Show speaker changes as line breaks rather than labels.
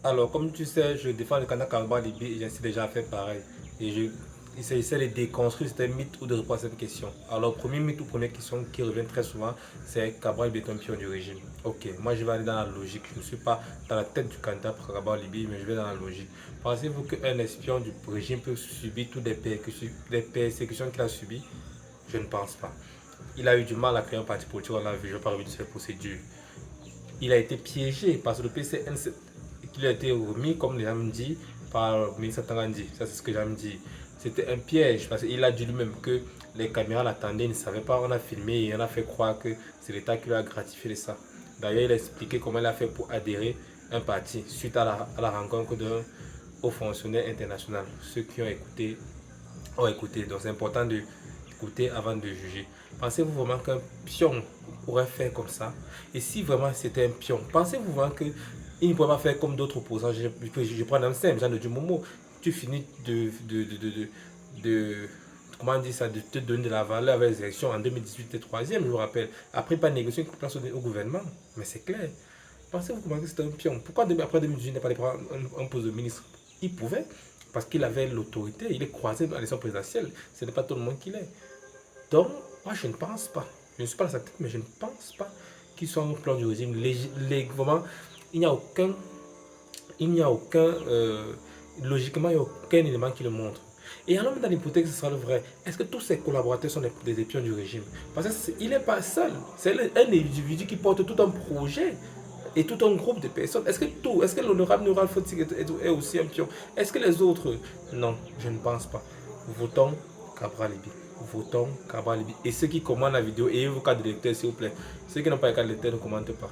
Alors, comme tu sais, je défends le candidat Cabral Libye et j'essaie déjà à faire pareil. Et j'essaie de déconstruire certains mythes ou de répondre à cette question. Alors, premier mythe ou première question qui revient très souvent, c'est Cabral est un pion du régime. Ok, moi je vais aller dans la logique. Je ne suis pas dans la tête du candidat pour Cabral Libye, mais je vais dans la logique. Pensez-vous qu'un espion du régime peut subir toutes les persécutions qu'il a subies? Je ne pense pas. Il a eu du mal à créer un parti politique, on l'a vu, je vais pas revenir sur les procédures. Il a été piégé parce que le PCN qu'il a été remis, comme les gens me disent, par le ministre Tangandi. Ça, c'est ce que j'aime dire. C'était un piège parce qu'il a dit lui-même que les caméras l'attendaient, il ne savait pas. On a filmé et on a fait croire que c'est l'État qui lui a gratifié de ça. D'ailleurs, il a expliqué comment il a fait pour adhérer à un parti suite à la rencontre d'un haut fonctionnaire international. Ceux qui ont écouté. Donc, c'est important d'écouter avant de juger. Pensez-vous vraiment qu'un pion pourrait faire comme ça? Et si vraiment c'était un pion, pensez-vous vraiment qu'il ne pourrait pas faire comme d'autres opposants? Je prends un simple, Jean de Momo. Tu finis de comment on dit ça, de te donner de la valeur avec les élections en 2018 et troisième, je vous rappelle. Après, pas négocier une place au gouvernement. Mais c'est clair. Pensez-vous comment c'était un pion? Pourquoi après 2018 il n'a pas prendre un poste de ministre? Il pouvait, parce qu'il avait l'autorité, il est croisé dans l'élection présidentielle. Ce n'est pas tout le monde qui l'est. Donc, moi, je ne pense pas. Je ne suis pas dans sa tête, mais je ne pense pas qu'il soit un plan du régime. Vraiment, il n'y a aucun. Il n'y a aucun. Logiquement, il n'y a aucun élément qui le montre. Et alors, dans l'hypothèse que ce sera le vrai, est-ce que tous ses collaborateurs sont des pions du régime? Parce qu'il n'est pas seul. C'est un individu qui porte tout un projet et tout un groupe de personnes. Est-ce que l'honorable Noural Fotik est aussi un pion? Est-ce que les autres? Non, je ne pense pas. Votons Cabral Libi. Votons Cabral Libi. Et ceux qui commandent la vidéo, ayez vos cartes de lecteur, s'il vous plaît. Ceux qui n'ont pas les cartes de lecteur ne commentent pas.